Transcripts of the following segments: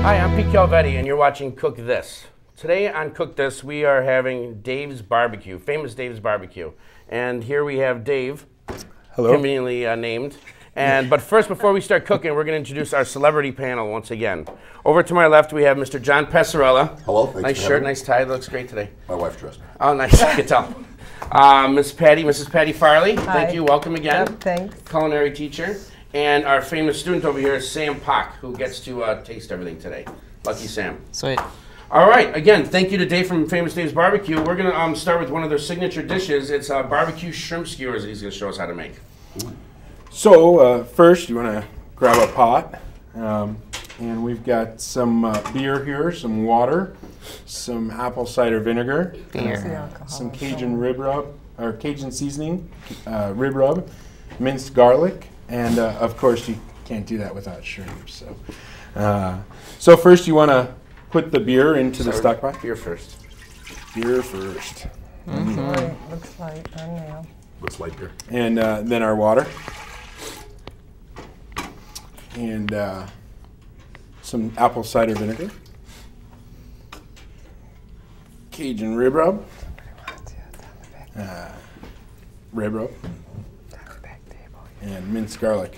Hi, I'm Pete Calvetti, and you're watching Cook This. Today on Cook This, we are having Dave's Barbecue, famous Dave's Barbecue. And here we have Dave, hello, conveniently named. But first, before we start cooking, we're going to introduce our celebrity panel once again. Over to my left, we have Mr. John Passarella. Hello, thanks nice for shirt, having me. nice tie. Looks great today. My wife dressed me. Oh, nice. I can tell. Mrs. Patty Farley. Hi. Thank you. Welcome again. Yep, thanks. Culinary teacher. And our famous student over here is Sam Pock, who gets to taste everything today. Lucky Sam. Sweet. All right. Again, thank you to Dave from Famous Dave's Barbecue. We're going to start with one of their signature dishes. It's barbecue shrimp skewers that he's going to show us how to make. So first you want to grab a pot, and we've got some beer here, some water, some apple cider vinegar, some Cajun rib rub, or Cajun seasoning, rib rub, minced garlic, and of course you can't do that without shrimp. So first you want to put the beer into the stock pot. Beer first. Beer first. Right, looks like now. Looks like beer. And then our water. And some apple cider vinegar, Cajun rib rub, and minced garlic.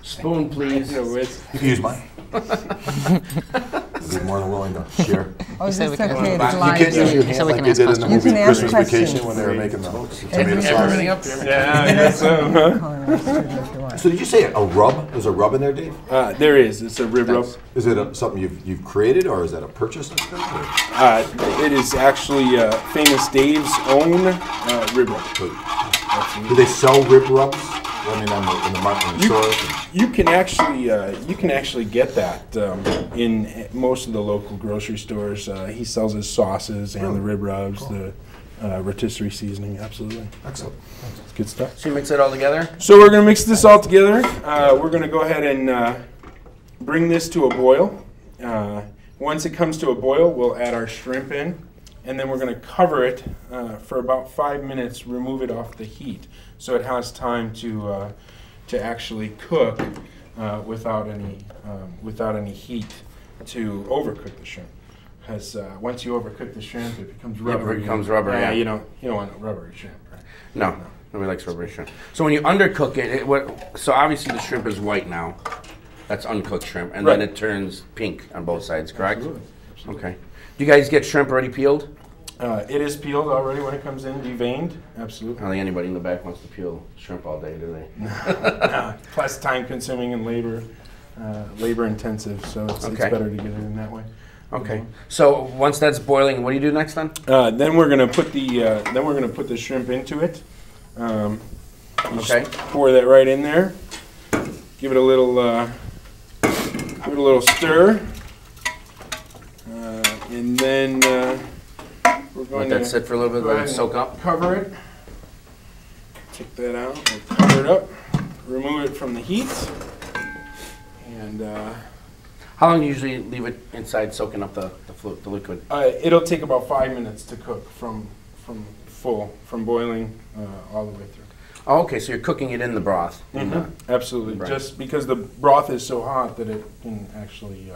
Spoon, please. You can use mine. I'd be more than willing to share. Oh, is this we can- okay? You It's You live. can't use your So hand we like can they ask did in the questions. movie You can ask Christmas questions. Vacation when they were making the tomato Everything sauce. up here. Yeah, I guess so. Culinary student if you want. So did you say a rub? There's a rub in there, Dave? There is. It's a rib rub. Is it something you've created, or is that a purchase? It is actually Famous Dave's own rib rub. Do they sell rib rubs? I mean, in the market, in the stores? You can actually get that in most of the local grocery stores. He sells his sauces and the rib rubs, the rotisserie seasoning. Absolutely, Excellent. it's good stuff. So you mix it all together? So we're gonna mix this all together. We're gonna go ahead and bring this to a boil. Once it comes to a boil, we'll add our shrimp in, and then we're gonna cover it for about 5 minutes. Remove it off the heat, so it has time to actually cook without any heat to overcook the shrimp. Because once you overcook the shrimp, it becomes rubbery. It becomes rubber, yeah. You don't want a rubbery shrimp, right? No. Nobody likes rubbery shrimp. So when you undercook it, so obviously the shrimp is white now. That's uncooked shrimp. And then Right. it turns pink on both sides, correct? Absolutely. Okay. Do you guys get shrimp already peeled? It is peeled already when it comes in, deveined. Absolutely. I don't think anybody in the back wants to peel shrimp all day, do they? Plus time consuming and labor intensive, so it's Okay. better to get it in that way. Okay. So once that's boiling, what do you do next then? Then we're gonna put the shrimp into it. Okay. Pour that right in there. Give it a little stir, and then we're going Let that to sit for a little bit, go let ahead it and soak up. cover it. Take that out. We'll cover it up. Remove it from the heat, and How long do you usually leave it inside soaking up the liquid? it'll take about 5 minutes to cook from boiling all the way through. Oh, okay, so you're cooking it in the broth. Absolutely, Right. just because the broth is so hot that it can actually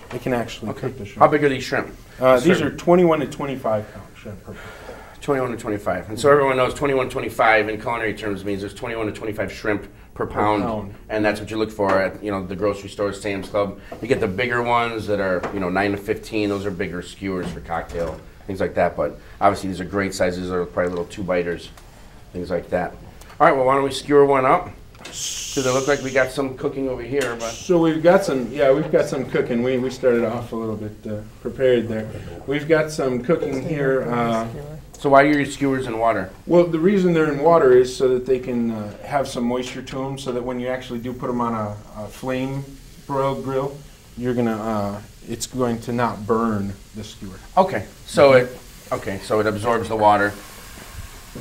cook the shrimp. How big are these shrimp? These are 21 to 25 pound shrimp per pound. 21 to 25. And so everyone knows 21 to 25 in culinary terms means there's 21 to 25 shrimp per pound. And that's what you look for at the grocery stores, Sam's Club. You get the bigger ones that are 9 to 15. Those are bigger skewers for cocktail, things like that. But obviously these are great sizes. They're probably little 2-biters, things like that. All right, well, why don't we skewer one up? Does it look like we got some cooking over here? But So we've got some cooking. We started off a little bit prepared there. We've got some cooking here. so why are your skewers in water? Well, the reason they're in water is so that they can have some moisture to them, so that when you actually do put them on a flame broiled grill, it's going to not burn the skewer. Okay, so it absorbs the water.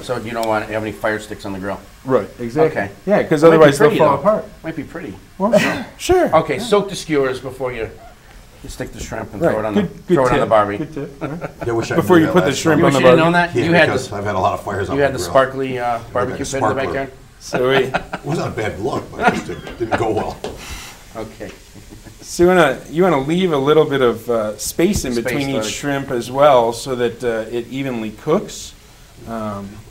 So you don't want to have any fire sticks on the grill. Right, exactly. Okay. Yeah, because Might be otherwise they'll pretty, fall though. apart. Might be pretty. Well, sure. Okay, soak the skewers before you You stick the shrimp and Right. throw it on the Good on the tip. barbie. Good tip. All right. Yeah, wish I Before knew you that put the last shrimp time. on the You should have known barbie. that. Yeah, You had because I've had a lot of fires on you my had the grill. sparkly Like barbecue a pit in the sparkler. backyard. Sweet. It wasn't a bad look, but it just didn't go well. Okay. So you wanna leave a little bit of space in between Space, each shrimp as well, so that it evenly cooks.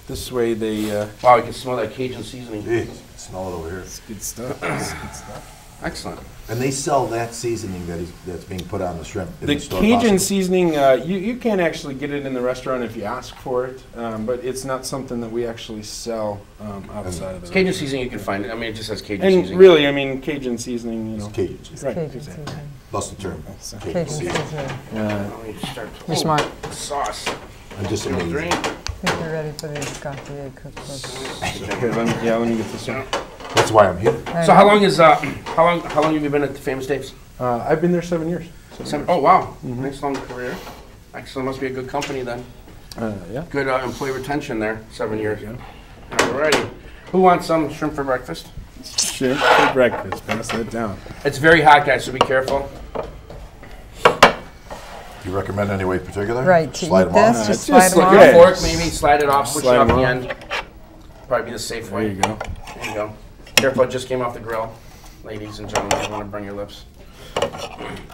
This way they. Wow, you can smell that Cajun seasoning. Jeez, smell it over here. It's good stuff. It's good stuff. Excellent. And they sell that seasoning that's being put on the shrimp in The the store. Cajun possibly. seasoning, you can actually get it in the restaurant if you ask for it, but it's not something that we actually sell outside of the Cajun restaurant. seasoning, you can find it. I mean, it just says Cajun And seasoning. really, I mean, Cajun seasoning, you It's know. Cajun seasoning. Right, Cajun exactly. seasoning. That's the term. Cajun Cajun seasoning. seasoning. Now we start You're smart. the sauce. I'm just Little amazed. drink. I think you're ready for the Gautier cookbook. Okay, let me get this one. That's why I'm here. So how long is how long have you been at the Famous Dave's? I've been there 7 years. Oh wow, nice long career. Excellent, must be a good company then. Yeah. Good employee retention there, 7 years. Alrighty. Who wants some shrimp for breakfast? Shrimp for breakfast. Pass that down. It's very hot, guys, so be careful. Do you recommend any way particular? Right, to Slide eat them this, off? just Just slide them like Your Yeah. on. fork, maybe slide it off, push it Slide off them the off. end. Probably be the safe There way. you go. There you go. Careful, it just came off the grill. Ladies and gentlemen, you want to burn your lips.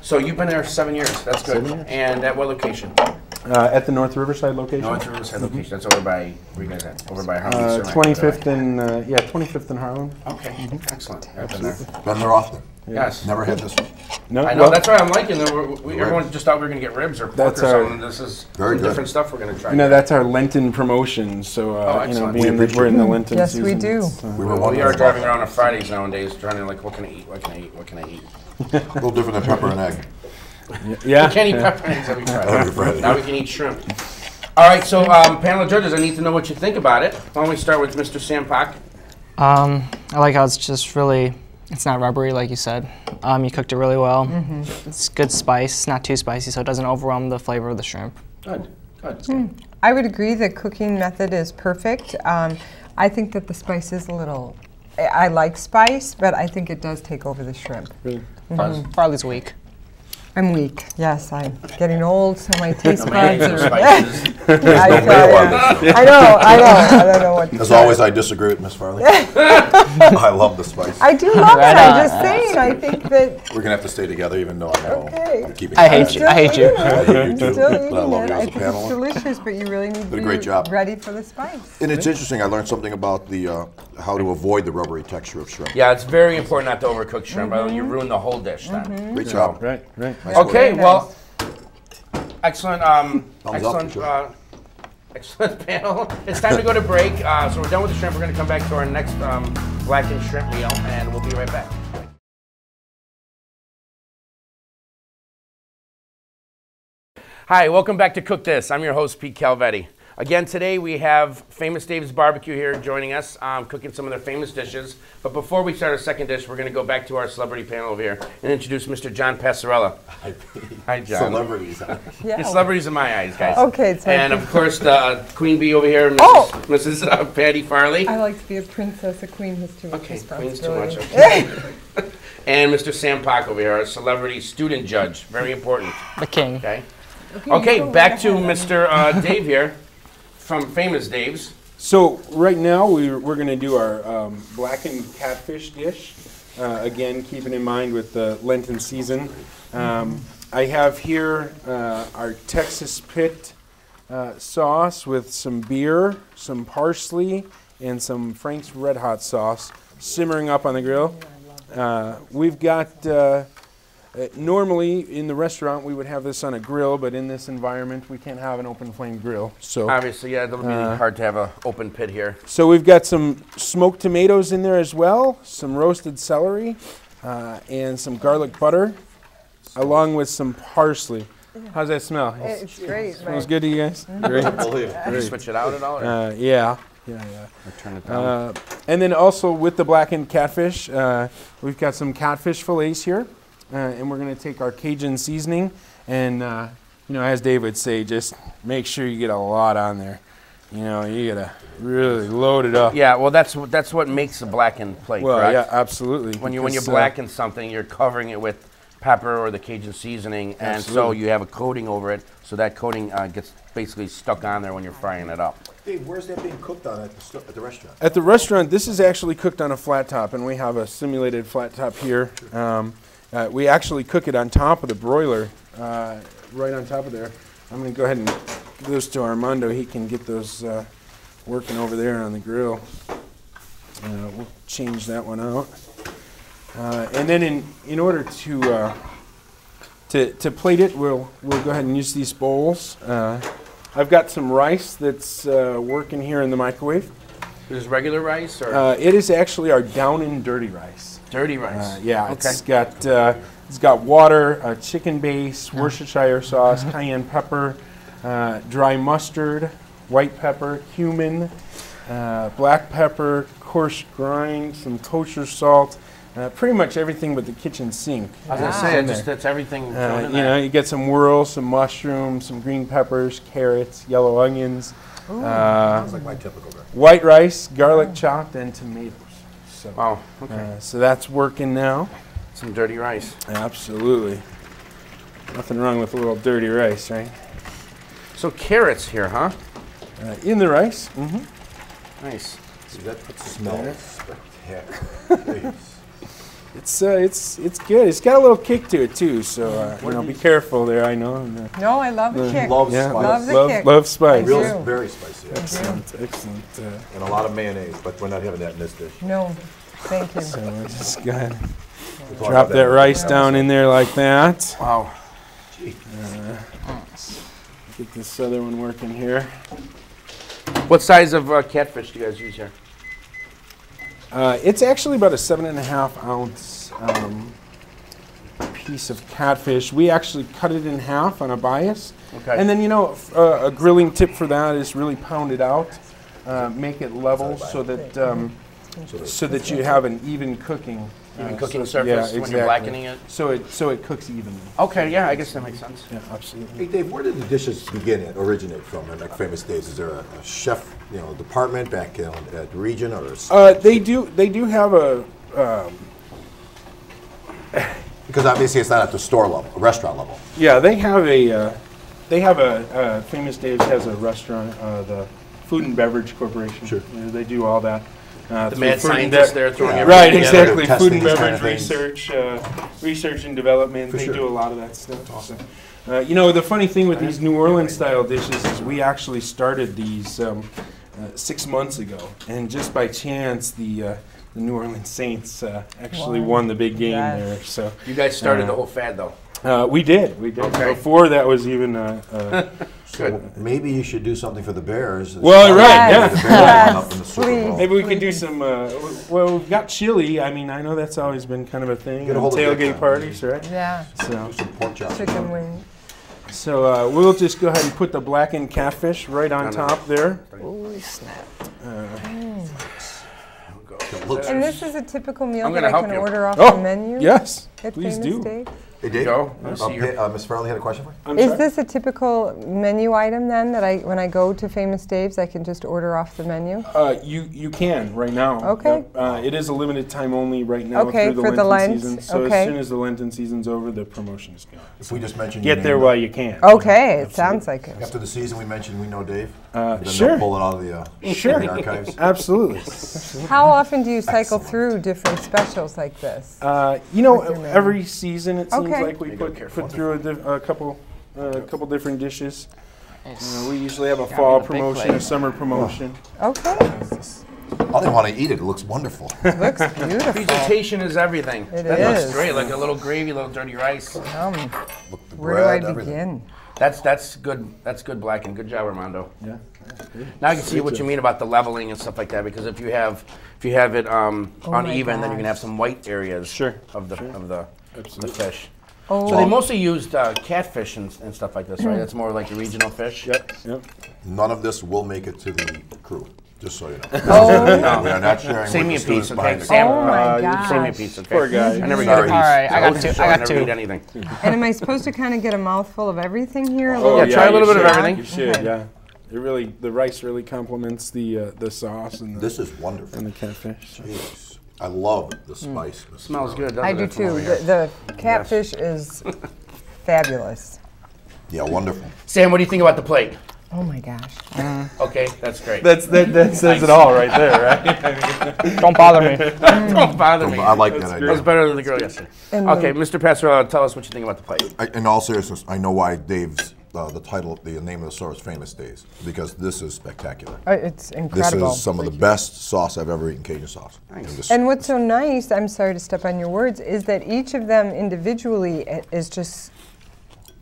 So you've been there 7 years. That's good. 7 years. And at what location? At the North Riverside location. No, it's a Riverside location. That's over by, where you guys at? Over by Harlem. 25th and 25th and Harlem. Okay, excellent. I've been there. Been there often. Yes. Never had this one. No, I know, well, that's why I'm liking it. Everyone just thought we were going to get ribs or pork That's or our- something. This is Very some good. different stuff we're going to try. you know, that's our Lenten promotion. So excellent. being that we're in the Lenten Yes, season. we do. it's, We were Well, we wondering are about driving that. around on Fridays nowadays, trying to like, what can I eat? What can I eat? What can I eat? A little different than pepper and egg. yeah. We can't eat pepper and eggs every Friday. Every Friday. Now we can eat shrimp. All right, so panel of judges, I need to know what you think about it. Why don't we start with Mr. Sampak? I like how it's just really, it's not rubbery like you said. You cooked it really well. It's good spice, not too spicy, so it doesn't overwhelm the flavor of the shrimp. Good, good. I would agree the cooking method is perfect. I think that the spice is a little, I like spice, but I think it does take over the shrimp. Farley's weak. I'm weak. Yes, I'm getting old, so my taste No buds mayonnaise or are. spices. I mayo on tell ya. I know. I don't know what to As say. always, I disagree with Miss Farley. I love the spice. I do love it. Right I'm on. just saying. I think that. We're gonna have to stay together, even though I know Okay. I'm keeping. I track. hate you. I hate you. I hate you too, Still but I eating love it. you I as a think it's panel. delicious, but you really need to Did a be great job. ready for the spice. And it's interesting. I learned something about the how to avoid the rubbery texture of shrimp. Yeah, it's very important not to overcook shrimp. You ruin the whole dish then. Great job. Right. Right. Okay, Very well, excellent, up, excellent, Joe. excellent panel. It's time to go to break. So we're done with the shrimp. We're going to come back to our next blackened shrimp meal, and we'll be right back. Hi, welcome back to Cook This. I'm your host, Pete Calvetti. Again, today we have Famous Dave's Barbecue here joining us, cooking some of their famous dishes. But before we start our second dish, we're going to go back to our celebrity panel over here and introduce Mr. John Passarella. Hi, John. Celebrities. Huh? Yeah. You're celebrities in my eyes, guys. Okay, so And of course, the Queen Bee over here, Mrs. Oh! Mrs. Patty Farley. I like to be a princess. A queen has too much Okay, Queen's too responsibility. much. Okay. And Mr. Sam Pak over here, our celebrity student judge. Very important. The king. Okay. you Okay, go back right to ahead. Mr. Dave here from Famous Dave's. So right now we're going to do our blackened catfish dish. Again, keeping in mind with the Lenten season. I have here our Texas Pit sauce with some beer, some parsley, and some Frank's Red Hot sauce simmering up on the grill. We've got, normally in the restaurant we would have this on a grill, but in this environment we can't have an open flame grill. So Obviously, yeah, it'll be hard to have an open pit here. So we've got some smoked tomatoes in there as well, some roasted celery, and some garlic butter, along with some parsley. How's that smell? It's great. Smells right? good to you guys? Great. Can you switch it out at all? Or Yeah. or turn it down? And then also with the blackened catfish, we've got some catfish fillets here, and we're going to take our Cajun seasoning, and as Dave would say, just make sure you get a lot on there. You gotta really load it up. Yeah, well, that's what makes a blackened plate, Well, correct? yeah, absolutely. When you because, blacken something, you're covering it with pepper or the Cajun seasoning, and so you have a coating over it, so that coating gets basically stuck on there when you're frying it up. Dave, where's that being cooked on at the restaurant? At the restaurant, this is actually cooked on a flat top, and we have a simulated flat top here. We actually cook it on top of the broiler, right on top of there. I'm going to go ahead and give those to Armando. He can get those working over there on the grill. We'll change that one out. And then in order to plate it, we'll go ahead and use these bowls. I've got some rice that's working here in the microwave. Is this regular rice or? It is actually our down and dirty rice. Dirty rice. Yeah, Okay. it's got water, chicken base, Worcestershire sauce, cayenne pepper, dry mustard, white pepper, cumin, black pepper, coarse grind, some kosher salt. Pretty much everything but the kitchen sink. I was going to say, that's everything thrown in You know, there. you get some whirls, some mushrooms, some green peppers, carrots, yellow onions, Sounds like my typical day. white rice, garlic chopped, and tomatoes. So, Wow, okay. so that's working now. Some dirty rice. Absolutely. Nothing wrong with a little dirty rice, right? So carrots here, huh? In the rice. Nice. See, that smells spectacular. It's good. It's got a little kick to it too. So you know, be careful there. I know. No, I love the kick. Love Yeah, spice. Love the kick. love spice. I do. Real, very spicy. Excellent. And a lot of mayonnaise, but we're not having that in this dish. No, thank you. So we're just gonna We'll talk drop about that in a rice minute. down in there like that. Wow. Get this other one working here. What size of catfish do you guys use here? It's actually about a 7.5 ounce piece of catfish. We actually cut it in half on a bias. Okay. And then, you know, a grilling tip for that is really pound it out, make it level so that you have an even cooking. Even cooking so- surface yeah, when you're exactly. blackening it? So it cooks evenly. Okay, yeah, I guess that makes sense. Yeah, absolutely. Hey Dave, where did the dishes originate from in like Famous Days? Is there a chef, you know, department back at the region or? They do have a. Because obviously it's not at the store level, restaurant level. Yeah, they have a Famous Dave's has a restaurant, the Food and Beverage Corporation. Sure. They do all that. The through mad food and scientists bev- there throwing Yeah. everything Right, together. exactly. Testing Food and these kind beverage of things. research and development. For They sure. do a lot of that stuff. So, you know, the funny thing with these New Orleans style dishes is we actually started these 6 months ago, and just by chance the New Orleans Saints actually won the big game Yes. there. So You guys started the whole fad, though. we did. Okay. Before that was even. So maybe you should do something for the Bears. Well, right, Yes. The Bears Yes, went up in the Super please. Bowl. Maybe we could do some. Well, we've got chili. I mean, I know that's always been kind of a thing. Get a on hold of Dick, tailgate parties, right? Yeah, So, Some pork chops. chicken wing. so we'll just go ahead and put the blackened catfish right on top there. Holy snap. It looks- And this is a typical meal I'm that gonna I help can you. order off Oh, the menu yes, at please Famous do. Dave? Hey Dave, Go. Let's see your- Ms. Farley had a question for you? I'm Is sorry? this a typical menu item then that when I go to Famous Dave's I can just order off the menu? You can right now. Okay. Yep. It is a limited time only right now Okay, through the for the Lenten Lent, season. So okay. as soon as the Lenten season's over, the promotion is gone. If we just mentioned your Get there name, while you can. Okay, it sounds like it. After the season, we mentioned we know Dave. Then sure. they'll pull it out of the, Sure. the archives. Absolutely. How often do you cycle through different specials like this? You know, With your menu. every season it seems Okay. like we put through a couple different dishes. We usually have a Gotta fall be the big promotion, a plate. summer promotion. Okay, I don't want to eat it. It looks wonderful. looks beautiful. Presentation is everything. It That is. looks great, like a little gravy, a little dirty rice. Look, the Where do bread, I everything. begin? That's good. That's good blacking. Good job, Armando. Yeah. Now I can see what you mean about the leveling and stuff like that. Because if you have it uneven, then you can have some white areas Sure, of the Absolutely. fish. Oh, So they mostly used catfish and stuff like this, right? That's more like the regional fish. Yep. None of this will make it to the crew, just so you know. Oh. We are not sharing Save with me the a piece, students okay? behind the Sam, Oh my save me a gosh. piece, okay? Poor guy. I never Sorry. get a piece. All right, I got So two. I I got never two. eat anything. and am I supposed to kind of get a mouthful of everything here? Oh, Yeah, try a little you bit of should. everything. You should, Okay. yeah. The rice really complements the sauce and This is wonderful. the catfish. Jeez. I love the spice. Smells good, doesn't I it? do from over too. here? The catfish is fabulous. Yeah, wonderful. Sam, what do you think about the plate? Oh my gosh. Okay, that's great. That says it all right there, right? Don't bother me. Don't bother me. I like that That idea. was better than the girl yesterday. And Okay, Mr. Passerella, tell us what you think about the plate. In all seriousness, I know why Dave's the title, the name of the store is Famous Days, because this is spectacular. It's This incredible. is some of the best sauce I've ever eaten, Cajun sauce. Nice. And what's so nice, I'm sorry to step on your words, is that each of them individually is just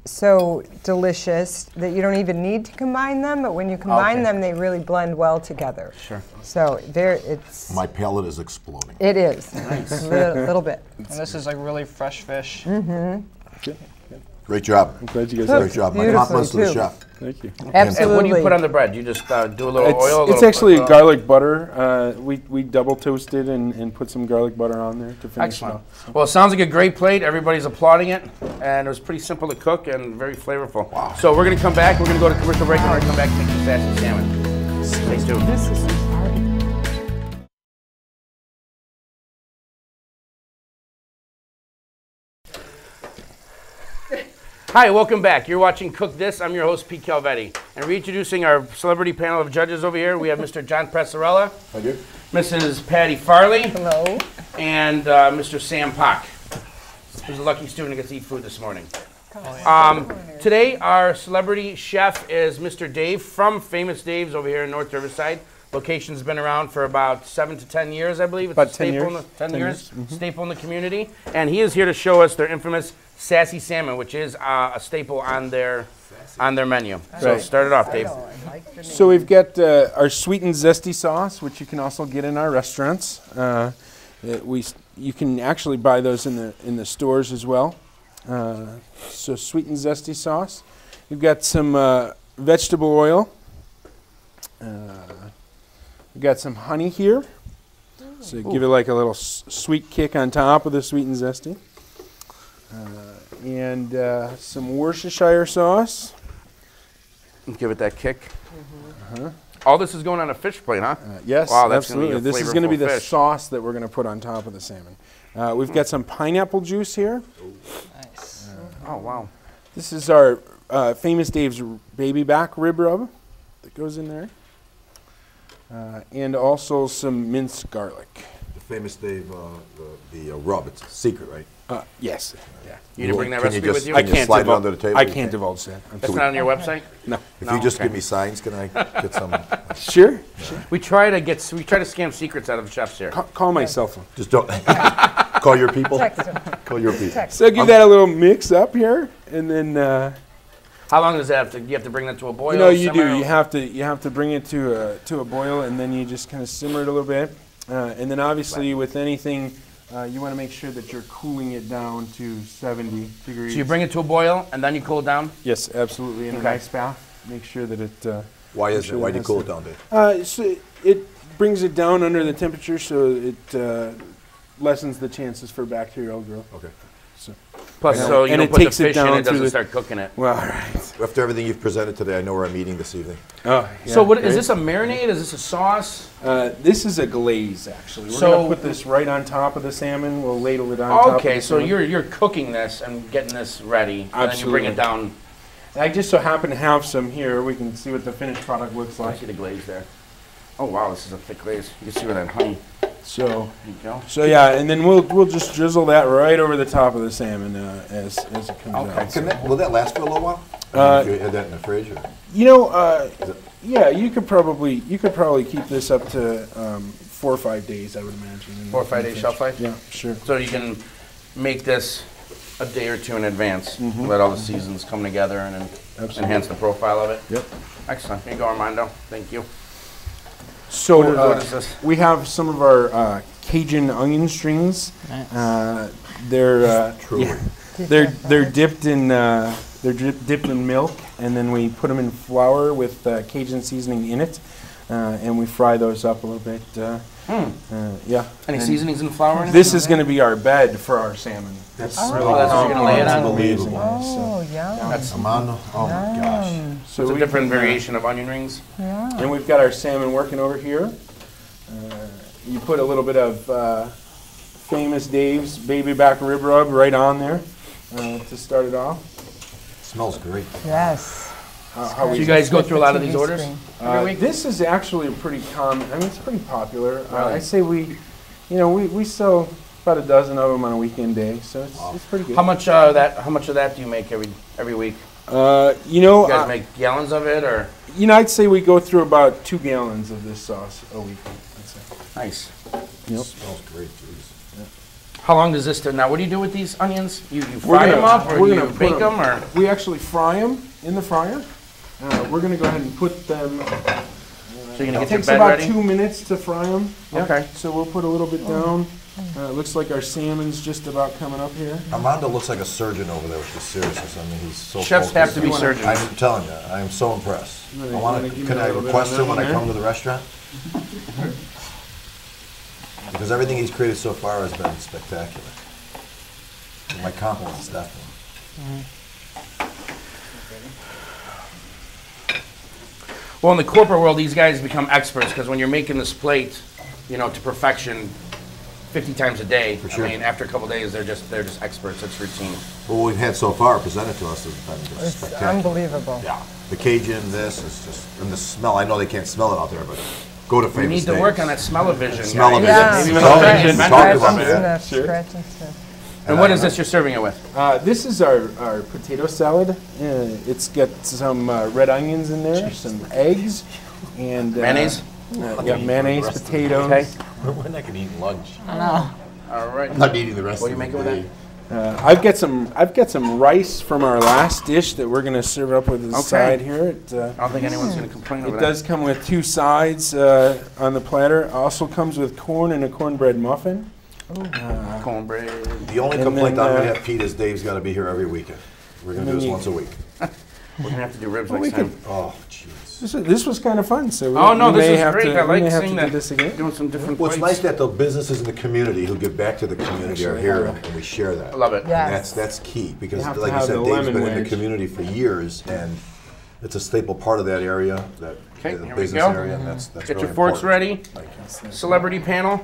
so delicious that you don't even need to combine them, but when you combine them, they really blend well together. Sure. So it's My palate is exploding. it is a little bit. And this is like really fresh fish. Great job. I'm glad you guys Great like it. job. My Beautifully, compliments to the too. chef. Thank you. And Absolutely. what do you put on the bread? You just do a little oil? It's actually garlic butter. We double toasted and put some garlic butter on there to finish Excellent. it off. Well, it sounds like a great plate. Everybody's applauding it. And it was pretty simple to cook and very flavorful. Wow. So we're going to come back. We're going to go to commercial break and we're going to come back and make some sassy salmon. Stay tuned. This is hard. Hi, welcome back. You're watching Cook This. I'm your host, Pete Calvetti. And reintroducing our celebrity panel of judges over here, we have Mr. John Passarella, Thank you. Mrs. Patty Farley, Hello. and Mr. Sam Pock, who's a lucky student who gets to eat food this morning. Today, our celebrity chef is Mr. Dave from Famous Dave's over here in North Riverside. Location's been around for about 7 to 10 years, I believe. It's About a 10 staple years. In the, 10 10 years, years. staple in the community. And he is here to show us their infamous sassy salmon, which is a staple on their menu. So Right. start it off, Dave. So we've got our sweet and zesty sauce, which you can also get in our restaurants. You can actually buy those in the stores as well. So sweet and zesty sauce. We've got some vegetable oil. We've got some honey here. So give it like a little sweet kick on top of the sweet and zesty. And some Worcestershire sauce. Give it that kick. All this is going on a fish plate, huh? Yes, Wow, that's gonna be absolutely. a This is going to be flavorful the fish. sauce that we're going to put on top of the salmon. We've got some pineapple juice here. Nice. Oh, wow. This is our Famous Dave's baby back rib rub that goes in there. And also some minced garlic. The Famous Dave, the rub, it's a secret, right? Yes. Yeah. You didn't bring that Can you recipe just- with you? I can't slide it under the table? I can't divulge that. That's not on your website? No. If No, you just okay. give me signs, can I get some? Sure. We try to scam secrets out of chefs here. Call my cell phone. Just don't. Call your people. Text him. Call your people. Text. So give that a little mix up here, and then How long does that have to? You have to bring that to a boil? you know you simmer? do. You have to bring it to a boil, and then you just kind of simmer it a little bit, and then obviously with anything, you want to make sure that you're cooling it down to 70 degrees. So you bring it to a boil and then you cool it down? Yes, absolutely, in Okay. a nice bath. Make sure that it. Why is Sure it? Why do you has cool to- it down, Dave? So it brings it down under the temperature, so it lessens the chances for bacterial growth. Okay. Plus, And so you it don't put the takes it fish in, down it through doesn't the- start cooking it. Well, all right. After everything you've presented today, I know where I'm eating this evening. Oh, So what great. is this a marinade? Is this a sauce? This is a glaze, actually. We're So- going to put this right on top of the salmon. We'll ladle it on top of Okay, the so salmon. you're cooking this and getting this ready, and then you bring it Absolutely. down. I just so happen to have some here. We can see what the finished product looks I like. see the glaze there. Oh wow, this is a thick glaze. You can see where that honey. So, There you go. yeah, and then we'll just drizzle that right over the top of the salmon as it comes Okay. out. Will that last for a little while? If you had that in the fridge? Or? You know, yeah, you could probably keep this up to 4 or 5 days, I would imagine. 4 or 5 days shelf life? Yeah, sure. So you can make this a day or two in advance. Let all the seasons come together and Absolutely. enhance the profile of it. Yep. Excellent. Here you go, Armando. Thank you. So What is this? we have some of our Cajun onion strings. Nice. They're Truly. they're dipped in dipped in milk, and then we put them in flour with Cajun seasoning in it, and we fry those up a little bit. Yeah. Any And seasonings in flour? or anything? This is going to be our bed for our salmon. That's Oh, that's what you're gonna lay it on? Unbelievable. Oh, yeah. That's Amanda, oh my gosh. So it's a we different can, variation of onion rings. And we've got our salmon working over here. You put a little bit of famous Dave's baby back rib rub right on there to start it off. Smells great. Yes. How So we you guys go through a lot of these TV orders screen. every week? This is actually a pretty common. I mean, it's pretty popular. Really? I say we sell about a dozen of them on a weekend day, so it's pretty good. How much of that do you make every week? You know, You guys make gallons of it, or I'd say we go through about 2 gallons of this sauce a week. I'd say. nice? Yep. Smells great, jeez. How long does this? Now, what do you do with these onions? You We're fry gonna- them up, or we're do you gonna put bake them, or? We actually fry them in the fryer. We're going to go ahead and put them. So you're It gonna get your takes bed about ready? 2 minutes to fry them. Okay. So we'll put a little bit down. It looks like our salmon's just about coming up here. Armando looks like a surgeon over there with the seriousness. I mean, he's so Chefs have focused. to be surgeons. I'm telling you, I am so impressed. Wanna- I wanna want give to. me Can a I little bit request on that him when one I there? come to the restaurant? Because everything he's created so far has been spectacular. My compliments, definitely. Well, in the corporate world, these guys become experts because when you're making this plate, to perfection, 50 times a day. For sure. I mean, after a couple days, they're just experts. It's routine. But what we've had so far presented to us has been just It's spectacular. unbelievable. Yeah. The Cajun, this is just, and the smell. I know they can't smell it out there, but go to We famous need to Dave's. work on that smell-o-vision. Smell-o-vision. Yeah. Maybe we Smell-o-vision. can try and invent Talk that. about Scratch that. and stuff, Sure. scratch and stuff. And what is this you're serving it with? This is our potato salad. It's got some red onions in there, some eggs, and Mayonnaise? Yeah, mayonnaise, potatoes. Okay. We're not going to eat lunch. All right. I'm not eating the rest What are of you the making with day. I've got some rice from our last dish that we're going to serve up with the Okay. side here. I don't think anyone's going to complain over It that. does come with 2 sides on the platter. Also comes with corn and a cornbread muffin. Cornbread. The only And complaint then, I'm going to have, Pete, is Dave's got to be here every weekend. We're going to do And this then once a week. We're going to have to do ribs we next time. Oh, jeez. This was kind of fun. So we, Oh, no, we this may is have great. to, I we like may have seeing to do that. this again. Doing some different Well, it's plates. nice that the businesses in the community who give back to the community are here and we share that. I love it. Yeah. And that's key because, You have to like you have said, the Dave's lemon been in the wedge. community for years, and it's a staple part of that area, that Okay, the here we business go. area, and that's Get really your forks important. ready. Celebrity panel.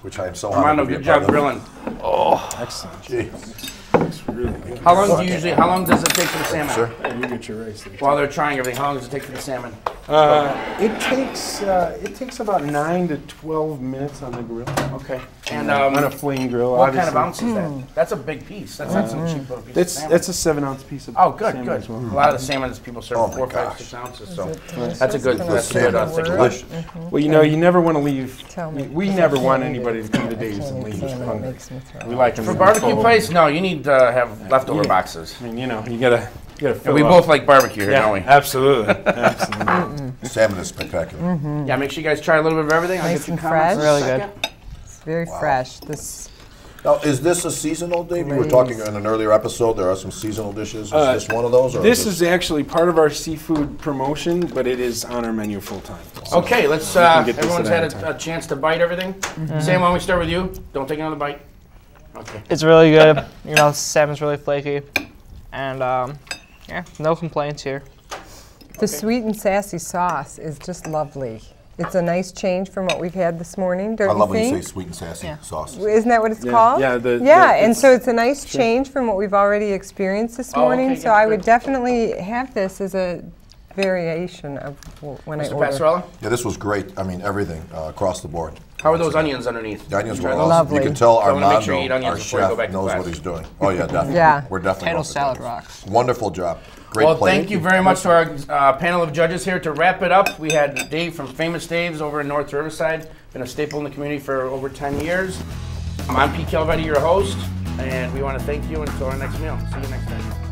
Which I am so Armando, honored to be good a job part of. grilling. Excellent. Jeez. How long does it take for the salmon? Sir? You get your rice there. While they're trying everything, how long does it take for the salmon? It takes about 9 to 12 minutes on the grill. Okay. And On a flame grill, what kind of obviously. ounce is that? That's a big piece. That's not some cheap little piece That's of salmon. that's a 7-ounce piece of Oh, good, salmon good. as well. A lot of the salmons people serve Oh 4, my 5, gosh. 6 ounces, so Delicious? that's a good. Can The we That's a say good. the salmon, That's a word? good. delicious. Well, you never want to leave. Tell me, We 'cause I never can't want eat anybody it. to come to I Dave's can't and eat leave salmon, it hungry. makes me throw We up. like them For to be barbecue full. place, no, you need to have leftover boxes. I mean, you gotta And fill we up. both like barbecue here, Yeah, don't we? absolutely, absolutely. Salmon is spectacular. Yeah, make sure you guys try a little bit of everything. I'll Nice get you and comments in a fresh. Really second. It's very fresh. This Now, is this a seasonal, Dave? You were Glaze. talking in an earlier episode, there are some seasonal dishes. Is this one of those? Or This is actually part of our seafood promotion, but it is on our menu full time. Okay, let's. can get this Everyone's at had any time. a chance to bite everything. Sam, why don't we start with you? Don't take another bite. Okay. It's really good. Salmon's really flaky, and yeah, no complaints here. the sweet and sassy sauce is just lovely. It's a nice change from what we've had this morning, don't I you love when you think? say sweet and sassy Yeah. sauce. Isn't that what it's Yeah, called? yeah, and it's- so it's a nice change from what we've already experienced this Oh, morning. okay, so I good. would definitely have this as a variation of when I Mr. order. Passarella, Yeah, this was great. I mean, everything across the board. how are those onions underneath? The onions Try were those? awesome. You Lovely. can tell I wanna make sure you eat Armando, onions our before you go chef, back to knows class. what he's doing. Oh yeah, definitely. Yeah. We're definitely Potato going for salad that. rocks. Wonderful job. Great Well, plate. thank you very much to our panel of judges here. To wrap it up, we had Dave from Famous Dave's over in North Riverside, been a staple in the community for over 10 years. I'm Pete Calvetti, your host, and we want to thank you until our next meal. See you next time.